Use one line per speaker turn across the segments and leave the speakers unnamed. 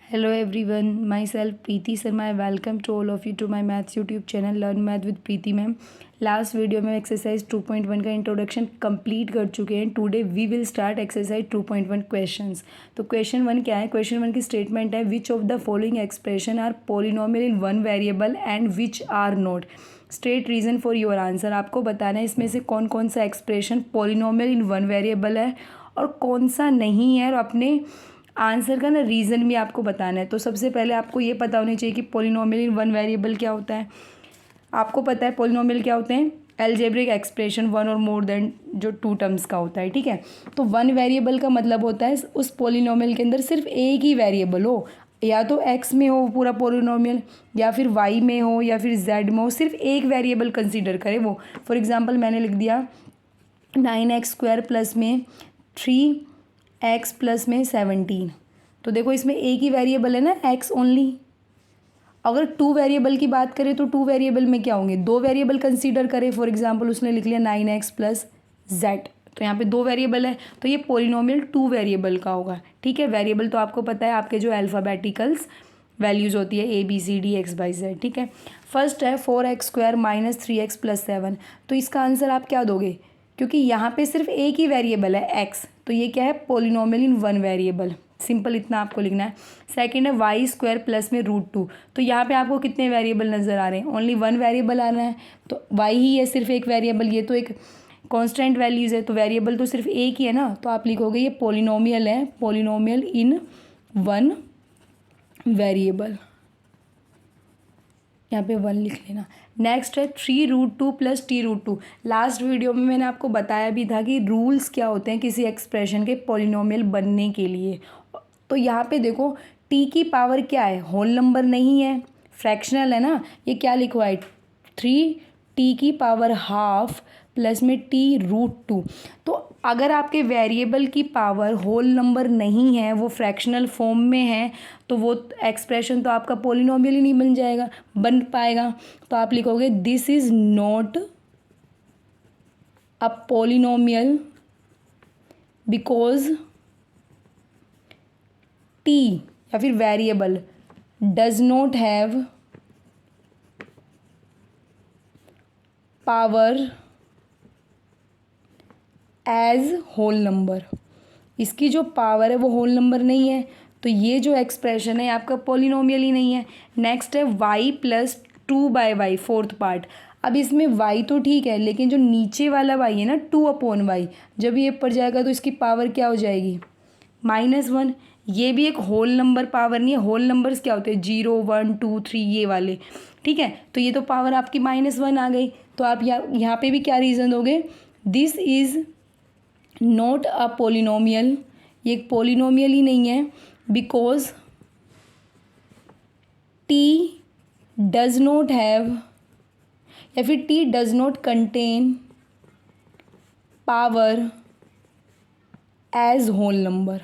Hello everyone, myself Preeti Sharma. I welcome to all of you to my maths YouTube channel Learn Math with Preeti ma'am. Last video में exercise 2.1 का introduction complete कर चुके हैं। Today we will start exercise 2.1 questions. तो question 1 क्या है? Question 1 की statement है which of the following expression are polynomial in one variable and which are not. State reason for your answer. आपको बताना है इसमें से कौन कौन सा expression polynomial in one variable है और कौन सा नहीं है, और अपने आंसर का ना रीज़न भी आपको बताना है। तो सबसे पहले आपको ये पता होनी चाहिए कि पॉलिनोमियल इन वन वेरिएबल क्या होता है। आपको पता है पॉलिनोमियल क्या होते हैं? एल्जेब्रिक एक्सप्रेशन वन और मोर देन जो टू टर्म्स का होता है, ठीक है। तो वन वेरिएबल का मतलब होता है उस पॉलिनोमियल के अंदर सिर्फ एक ही वेरिएबल हो, या तो एक्स में हो पूरा पॉलिनोमियल, या फिर वाई में हो, या फिर जेड में हो। सिर्फ एक वेरिएबल कंसीडर करे वो। फॉर एग्जाम्पल मैंने लिख दिया 9x² प्लस में 3x प्लस में 17। तो देखो इसमें एक ही वेरिएबल है ना, x ओनली। अगर टू वेरिएबल की बात करें तो टू वेरिएबल में क्या होंगे? दो वेरिएबल कंसीडर करें। फॉर एग्जांपल उसने लिख लिया 9x प्लस z, तो यहाँ पे दो वेरिएबल है, तो ये पॉलिनोमियल टू वेरिएबल का होगा, ठीक है। वेरिएबल तो आपको पता है आपके जो अल्फ़ाबेटिकल्स वैल्यूज़ होती है ABCD XYZ, ठीक है। फर्स्ट है 4x² माइनस 3x प्लस 7। तो इसका आंसर आप क्या दोगे? क्योंकि यहाँ पे सिर्फ एक ही वेरिएबल है x, तो ये क्या है? Polynomial in one variable. Simple इतना आपको लिखना है। सेकंड है y² प्लस में √2। तो यहाँ पे आपको कितने वेरिएबल नज़र आ रहे हैं? ओनली वन वेरिएबल आ रहा है, तो y ही है सिर्फ एक वेरिएबल। ये तो एक कांस्टेंट वैल्यूज़ है, तो वेरिएबल तो सिर्फ एक ही है ना, तो आप लिखोगे ये पॉलिनोमियल है, पॉलिनोमियल इन वन वेरिएबल। यहाँ पे 1 लिख लेना। नेक्स्ट है 3√2 प्लस t√2। लास्ट वीडियो में मैंने आपको बताया भी था कि रूल्स क्या होते हैं किसी एक्सप्रेशन के पॉलिनोमियल बनने के लिए। तो यहाँ पे देखो t की पावर क्या है? होल नंबर नहीं है, फ्रैक्शनल है ना। ये क्या लिखवा है? 3t की पावर हाफ प्लस में t√2। तो अगर आपके वेरिएबल की पावर होल नंबर नहीं है, वो फ्रैक्शनल फॉर्म में है, तो वो एक्सप्रेशन तो आपका पॉलिनोमियल ही नहीं बन पाएगा। तो आप लिखोगे this is not a polynomial because T या फिर variable does not have power as whole number. इसकी जो पावर है वो होल नंबर नहीं है, तो ये जो एक्सप्रेशन है आपका पॉलिनोमियल ही नहीं है। नेक्स्ट है y plus 2/y fourth part. अब इसमें y तो ठीक है, लेकिन जो नीचे वाला y है ना 2/y, जब ये पड़ जाएगा तो इसकी पावर क्या हो जाएगी? -1। ये भी एक होल नंबर पावर नहीं है। होल नंबर्स क्या होते हैं? 0 1 2 3 ये वाले, ठीक है। तो ये तो पावर आपकी -1 आ गई। तो आप यहाँ पे भी क्या रीज़न दोगे? This is not a polynomial, ये एक पॉलिनोमियल ही नहीं है, because T does not have, या फिर T does not contain power as whole number.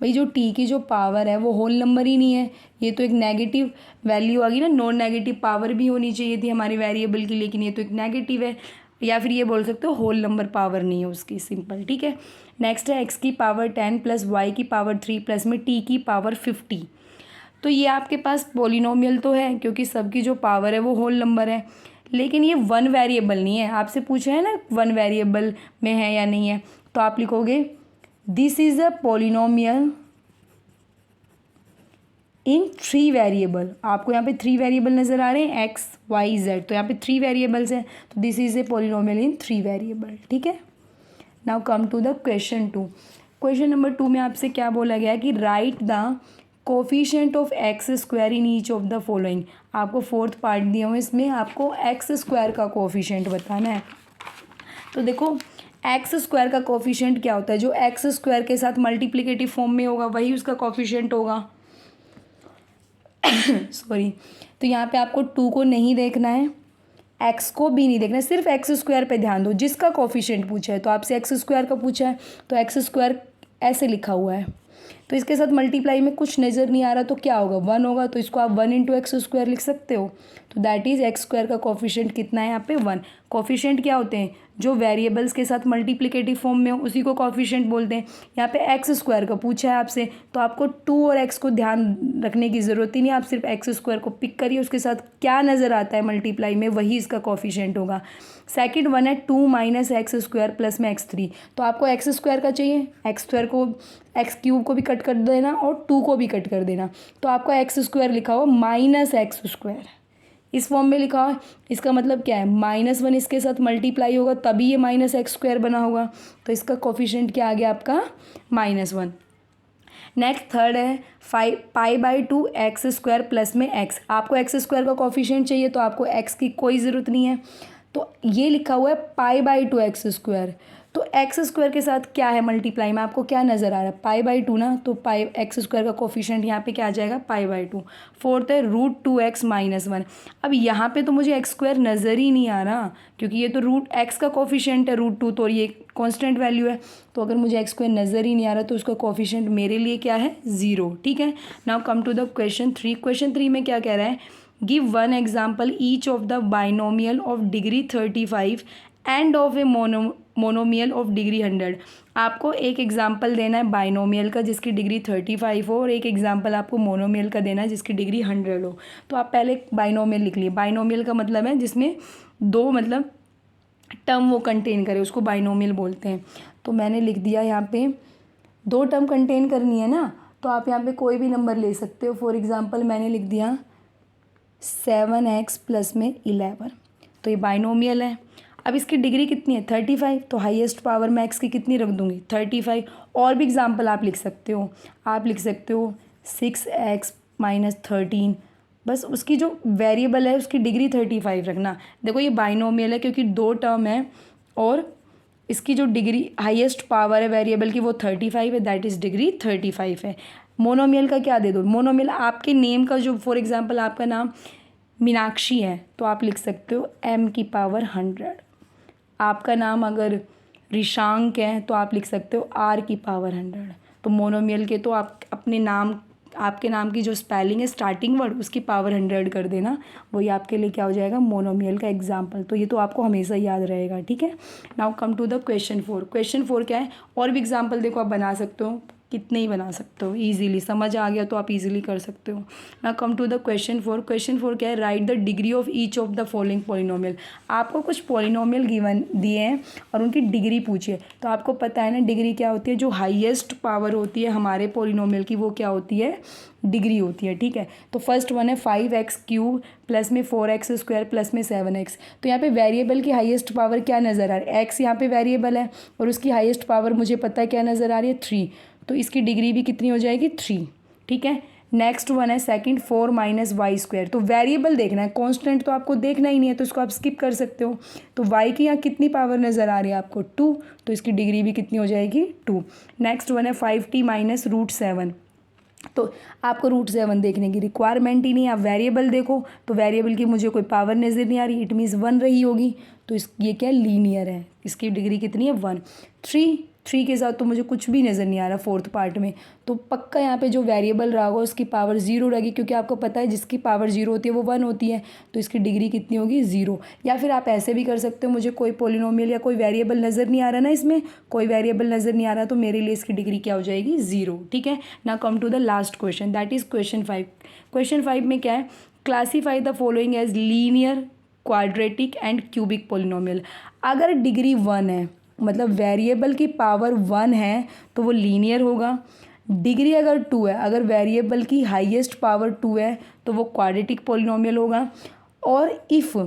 भाई जो टी की जो पावर है वो होल नंबर ही नहीं है, ये तो एक नेगेटिव वैल्यू आ गई ना। नॉन नेगेटिव पावर भी होनी चाहिए थी हमारी वेरिएबल की, लेकिन ये तो एक नेगेटिव है, या फिर ये बोल सकते हो होल नंबर पावर नहीं है उसकी, सिंपल, ठीक है। नेक्स्ट है x की पावर 10 प्लस y की पावर 3 प्लस में t की पावर 50। तो ये आपके पास पॉलिनोमियल तो है क्योंकि सबकी जो पावर है वो होल नंबर है, लेकिन ये वन वेरिएबल नहीं है। आपसे पूछा है ना वन वेरिएबल में है या नहीं है, तो आप लिखोगे this is a polynomial in 3 variable. आपको यहाँ पे 3 वेरिएबल नज़र आ रहे हैं x y z, तो यहाँ पे 3 वेरिएबल्स हैं, तो this is a polynomial in 3 variable, ठीक है। Now come to the question 2। Question number 2 में आपसे क्या बोला गया कि write the coefficient of x² in each of the following. आपको फोर्थ पार्ट दिया हुआ है, इसमें आपको x² का कोफिशिएंट बताना है। तो देखो x² का कोफिशिएंट क्या होता है? जो x² के साथ मल्टीप्लिकेटिव फॉर्म में होगा वही उसका कोफिशिएंट होगा। सॉरी। तो यहाँ पे आपको 2 को नहीं देखना है, x को भी नहीं देखना है, सिर्फ x² पे ध्यान दो। जिसका कोफिशिएंट पूछा है, तो आपसे x² का पूछा है तो x² ऐसे लिखा हुआ है, तो इसके साथ मल्टीप्लाई में कुछ नज़र नहीं आ रहा तो क्या होगा, 1 होगा, तो इसको आप 1 इंटू एक्स स्क्वायर लिख सकते हो। तो दैट इज़ एक्स स्क्वायर का कोफिशिएंट कितना है यहाँ पे 1। कोफिशिएंट क्या होते हैं, जो वेरिएबल्स के साथ मल्टीप्लिकेटिव फॉर्म में हो उसी को कोफिशिएंट बोलते हैं। यहाँ पे एक्स स्क्वायर का पूछा है आपसे, तो आपको 2 और एक्स को ध्यान रखने की ज़रूरत ही नहीं, आप सिर्फ एक्स स्क्वायर को पिक करिए, उसके साथ क्या नज़र आता है मल्टीप्लाई में वही इसका कोफिशिएंट होगा। सेकंड वन है 2 माइनस एक्स स्क्वायर प्लस में एक्स 3। तो आपको एक्स स्क्वायर का चाहिए, एक्स स्क्वायर को एक्स क्यूब को भी कट कर देना और 2 को भी कट कर देना, तो आपका एक्स स्क्वायर लिखा हो माइनस एक्स स्क्वायर, इस फॉर्म में लिखा हो। इसका मतलब क्या है, -1 इसके साथ मल्टीप्लाई होगा तभी ये माइनस एक्स स्क्वायर बना होगा, तो इसका कोफिशिएंट क्या आ गया आपका -1। नेक्स्ट थर्ड है पाई/2 एक्स स्क्वायर प्लस में एक्स। आपको एक्स स्क्वायर का कोफिशिएंट चाहिए तो आपको एक्स की कोई ज़रूरत नहीं है, तो ये लिखा हुआ है पाई/2 एक्स स्क्वायर। तो एक्स स्क्वायर के साथ क्या है मल्टीप्लाई में, आपको क्या नज़र आ रहा है, पाई/2 ना, तो पाई एक्स स्क्वायर का कोफिशिएंट यहाँ पे क्या आ जाएगा पाई/2। फोर्थ है √2x - 1। अब यहाँ पे तो मुझे एक्स स्क्वायर नज़र ही नहीं आ रहा क्योंकि ये तो √x का कोफिशिएंट है √2, तो ये कांस्टेंट वैल्यू है, तो अगर मुझे एक्स स्क्वायर नज़र ही नहीं आ रहा तो उसका कोफिशिएंट मेरे लिए क्या है 0। ठीक है, now come to the question 3। Question 3 में क्या कह रहा है, give one example each of the binomial of degree 35 and of a monomial of degree 100। आपको एक एग्जाम्पल देना है बाइनोमियल का जिसकी डिग्री 35 हो, और एक एग्जाम्पल आपको मोनोमियल का देना है जिसकी डिग्री 100 हो। तो आप पहले बाइनोमियल लिख लिए। बाइनोमियल का मतलब है जिसमें 2 मतलब टर्म वो कंटेन करे, उसको बाइनोमियल बोलते हैं। तो मैंने लिख दिया यहाँ पे 2 टर्म कंटेन करनी है ना, तो आप यहाँ पे कोई भी नंबर ले सकते हो। फॉर एग्जाम्पल मैंने लिख दिया 7x प्लस में 11, तो ये बाइनोमियल है। अब इसकी डिग्री कितनी है 35, तो हाईएस्ट पावर मैं एक्स की कितनी रख दूँगी 35। और भी एग्जाम्पल आप लिख सकते हो, आप लिख सकते हो 6x - 13, बस उसकी जो वेरिएबल है उसकी डिग्री 35 रखना। देखो ये बाइनोमियल है क्योंकि 2 टर्म है और इसकी जो डिग्री हाईएस्ट पावर है वेरिएबल की वो 35 है, दैट इज़ डिग्री 35 है। मोनोमियल का क्या दे दो, मोनोमियल आपके नेम का जो फॉर एग्जांपल आपका नाम मीनाक्षी है तो आप लिख सकते हो m⁻100। आपका नाम अगर रिशांक है तो आप लिख सकते हो r⁻100। तो मोनोमियल के तो आप अपने नाम, आपके नाम की जो स्पेलिंग है स्टार्टिंग वर्ड उसकी पावर 100 कर देना, वही आपके लिए क्या हो जाएगा मोनोमियल का एग्जाम्पल। तो ये तो आपको हमेशा याद रहेगा। ठीक है, now come to the question 4। Question 4 क्या है, और भी एग्जाम्पल देखो आप बना सकते हो, कितने ही बना सकते हो, इजीली समझ आ गया तो आप इजीली कर सकते हो। Now come to the question 4। Question 4 क्या है, write the degree of each of the following polynomial. आपको कुछ पॉलिनोमियल गिवन दिए हैं और उनकी डिग्री पूछिए, तो आपको पता है ना डिग्री क्या होती है, जो हाईएस्ट पावर होती है हमारे पॉलिनोमियल की वो क्या होती है डिग्री होती है। ठीक है, तो फर्स्ट वन है 5x³ प्लस में 4x² प्लस में 7x। तो यहाँ पे वेरिएबल की हाईएस्ट पावर क्या नज़र आ रही है, x यहाँ पे वेरिएबल है और उसकी हाईएस्ट पावर मुझे पता है क्या नज़र आ रही है 3, तो इसकी डिग्री भी कितनी हो जाएगी 3। ठीक है, नेक्स्ट वन है सेकंड 4 - y²। तो वेरिएबल देखना है, कांस्टेंट तो आपको देखना ही नहीं है तो इसको आप स्किप कर सकते हो। तो y की यहाँ कितनी पावर नज़र आ रही है आपको 2, तो इसकी डिग्री भी कितनी हो जाएगी 2। नेक्स्ट वन है 5t - √7। तो आपको √7 देखने की रिक्वायरमेंट ही नहीं, आप वेरिएबल देखो, तो वेरिएबल की मुझे कोई पावर नज़र नहीं आ रही, इट मीन्स 1 रही होगी, तो ये क्या लीनियर है, इसकी डिग्री कितनी है 1। 3 के साथ तो मुझे कुछ भी नज़र नहीं आ रहा फोर्थ पार्ट में, तो पक्का यहाँ पे जो वेरिएबल रहा होगा उसकी पावर 0 रहेगी, क्योंकि आपको पता है जिसकी पावर 0 होती है वो 1 होती है, तो इसकी डिग्री कितनी होगी 0। या फिर आप ऐसे भी कर सकते हो, मुझे कोई पॉलिनोमियल या कोई वेरिएबल नज़र नहीं आ रहा ना, इसमें कोई वेरिएबल नज़र नहीं आ रहा, तो मेरे लिए इसकी डिग्री क्या हो जाएगी 0। ठीक है, now come to the last question, that is question 5। Question 5 में क्या है, classify the following as linear, quadratic and cubic polynomial. अगर डिग्री 1 है मतलब वेरिएबल की पावर 1 है तो वो लीनियर होगा। डिग्री अगर 2 है, अगर वेरिएबल की हाईएस्ट पावर 2 है तो वो क्वाड्रेटिक पॉलिनोमियल होगा। और इफ़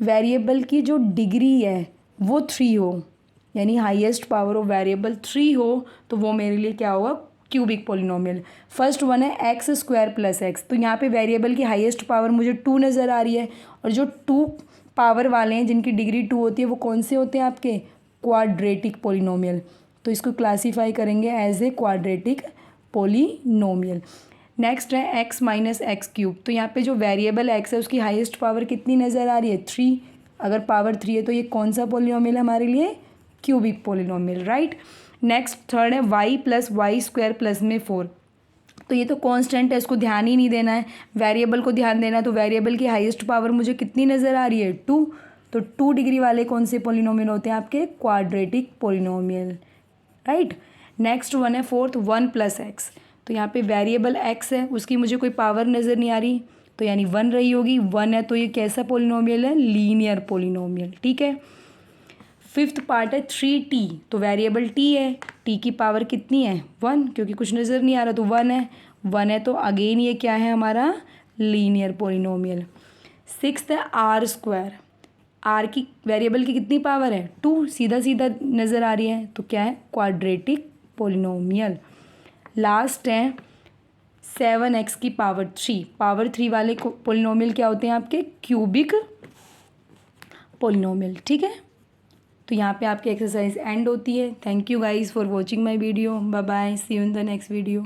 वेरिएबल की जो डिग्री है वो 3 हो, यानी हाईएस्ट पावर ऑफ वेरिएबल 3 हो, तो वो मेरे लिए क्या होगा क्यूबिक पॉलिनोमियल। फर्स्ट वन है x² + x। तो यहाँ पे वेरिएबल की हाईएस्ट पावर मुझे 2 नज़र आ रही है, और जो 2 पावर वाले हैं जिनकी डिग्री 2 होती है वो कौन से होते हैं आपके क्वाड्रेटिक पॉलिनोमियल। तो इसको क्लासीफाई करेंगे as a quadratic polynomial. Next है x - x³। तो यहाँ पे जो वेरिएबल x है उसकी हाईएस्ट पावर कितनी नज़र आ रही है 3। अगर पावर 3 है तो ये कौन सा पॉलिनोमियल है हमारे लिए cubic polynomial, right. Next third है y + y² प्लस में 4। तो ये तो कांस्टेंट है, इसको ध्यान ही नहीं देना है, वेरिएबल को ध्यान देना है। तो वेरिएबल की हाईएस्ट पावर मुझे कितनी नज़र आ रही है, 2। तो 2 डिग्री वाले कौन से पोलिनोमियल होते हैं आपके, quadratic polynomial, right. Next one है फोर्थ, 1 + x। तो यहाँ पे वेरिएबल x है, उसकी मुझे कोई पावर नज़र नहीं आ रही, तो यानी 1 रही होगी, 1 है, तो ये कैसा पोलिनोमियल है, लीनियर पोलिनोमियल, ठीक है। फिफ्थ पार्ट है 3t। तो वेरिएबल t है, t की पावर कितनी है, 1, क्योंकि कुछ नज़र नहीं आ रहा तो 1 है, 1 है, तो अगेन ये क्या है हमारा, लीनियर पोलिनोमियल। सिक्स्थ है r²। r की वेरिएबल की कितनी पावर है, 2, सीधा सीधा नज़र आ रही है, तो क्या है, क्वाड्रेटिक पोलिनोमियल। लास्ट है 7x की पावर 3। पावर 3 वाले पोलिनोमियल क्या होते हैं आपके, क्यूबिक पोलिनोमियल, ठीक है। तो यहाँ पे आपकी एक्सरसाइज एंड होती है। Thank you guys for watching my video. Bye bye, see you in the next video.